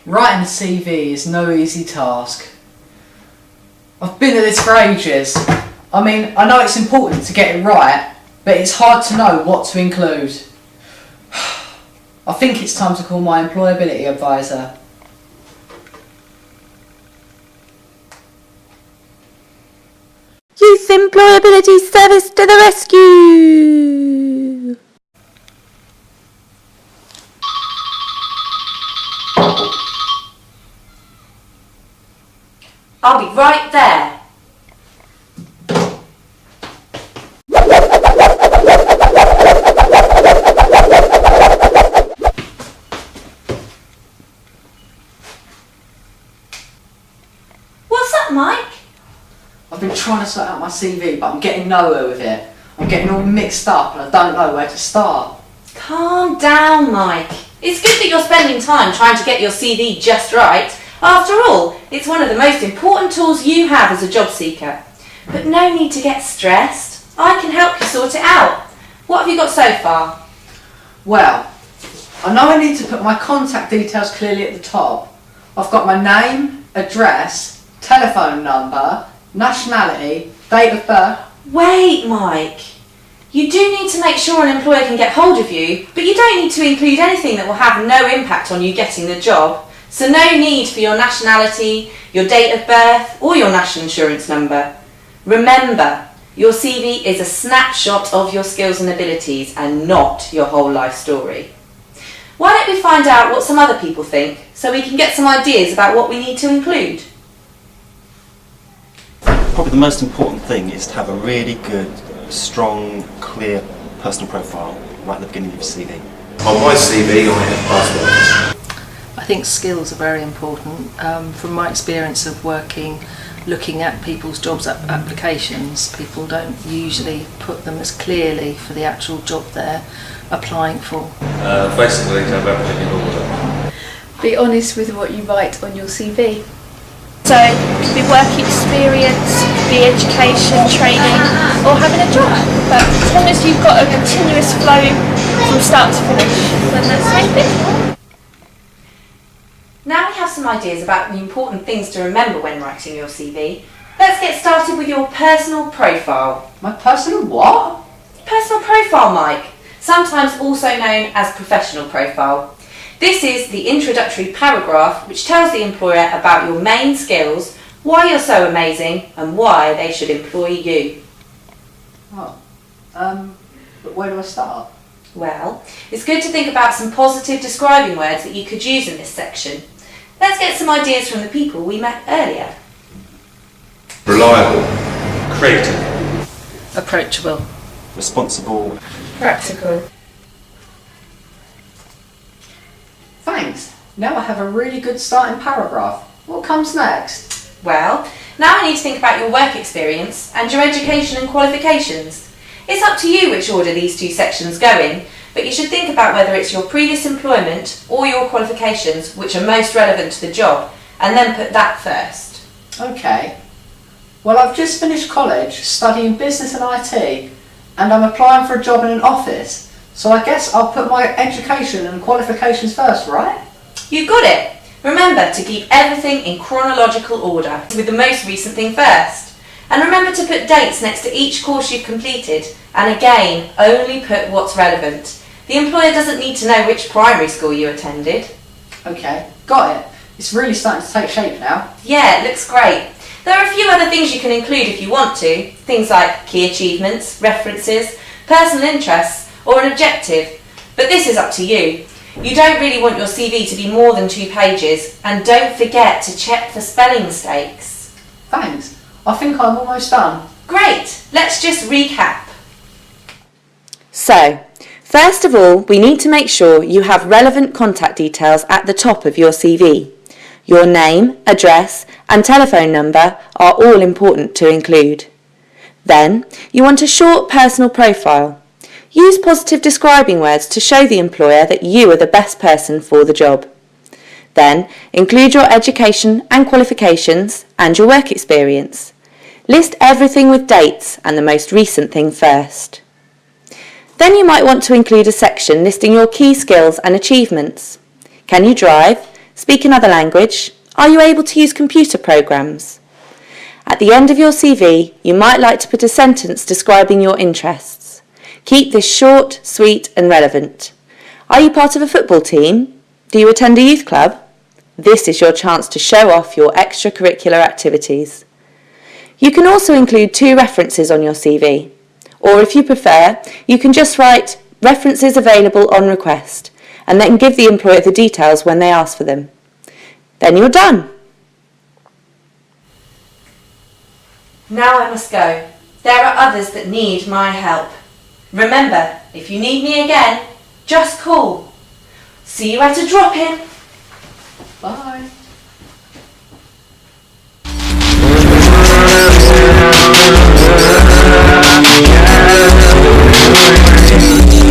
Writing a CV is no easy task. I've been at this for ages. I mean, I know it's important to get it right, but it's hard to know what to include. I think it's time to call my employability advisor. Youth Employability Service to the rescue! I'll be right there. What's up, Mike? I've been trying to sort out my CV, but I'm getting nowhere with it. I'm getting all mixed up and I don't know where to start. Calm down, Mike. It's good that you're spending time trying to get your CV just right. After all, it's one of the most important tools you have as a job seeker. But no need to get stressed. I can help you sort it out. What have you got so far? Well, I know I need to put my contact details clearly at the top. I've got my name, address, telephone number, nationality, date of birth. Wait, Mike. You do need to make sure an employer can get hold of you, but you don't need to include anything that will have no impact on you getting the job. So no need for your nationality, your date of birth, or your national insurance number. Remember, your CV is a snapshot of your skills and abilities and not your whole life story. Why don't we find out what some other people think so we can get some ideas about what we need to include? Probably the most important thing is to have a really good, strong, clear personal profile right at the beginning of your CV. On my CV, I have buzzwords. I think skills are very important. From my experience of looking at people's jobs applications, people don't usually put them as clearly for the actual job they're applying for. Basically, to have everything in order. Be honest with what you write on your CV. So it could be work experience, could be education, training, or having a job. But as long as you've got a continuous flow from start to finish, then that's the main thing. Now we have some ideas about the important things to remember when writing your CV. Let's get started with your personal profile. My personal what? Personal profile, Mike. Sometimes also known as professional profile. This is the introductory paragraph which tells the employer about your main skills, why you're so amazing, and why they should employ you. Oh, but where do I start? Well, it's good to think about some positive describing words that you could use in this section. Let's get some ideas from the people we met earlier. Reliable. Creative. Approachable. Responsible. Practical. Thanks. Now I have a really good starting paragraph. What comes next? Well, now I need to think about your work experience and your education and qualifications. It's up to you which order these two sections go in, but you should think about whether it's your previous employment or your qualifications which are most relevant to the job, and then put that first. Okay. Well, I've just finished college studying business and IT, and I'm applying for a job in an office, so I guess I'll put my education and qualifications first, right? You've got it! Remember to keep everything in chronological order, with the most recent thing first. And remember to put dates next to each course you've completed, and again, only put what's relevant. The employer doesn't need to know which primary school you attended. Okay, got it. It's really starting to take shape now. Yeah, it looks great. There are a few other things you can include if you want to. Things like key achievements, references, personal interests, or an objective. But this is up to you. You don't really want your CV to be more than 2 pages, and don't forget to check for spelling mistakes. Thanks. I think I'm almost done. Great. Let's just recap. So, first of all, we need to make sure you have relevant contact details at the top of your CV. Your name, address, and telephone number are all important to include. Then, you want a short personal profile. Use positive describing words to show the employer that you are the best person for the job. Then, include your education and qualifications and your work experience. List everything with dates and the most recent thing first. Then you might want to include a section listing your key skills and achievements. Can you drive? speak another language? Are you able to use computer programs? At the end of your CV, you might like to put a sentence describing your interests. Keep this short, sweet and relevant. Are you part of a football team? Do you attend a youth club? This is your chance to show off your extracurricular activities. You can also include 2 references on your CV. Or if you prefer, you can just write references available on request and then give the employer the details when they ask for them. Then you're done. Now I must go. There are others that need my help. Remember, if you need me again, just call. See you at a drop-in. Bye. Yeah.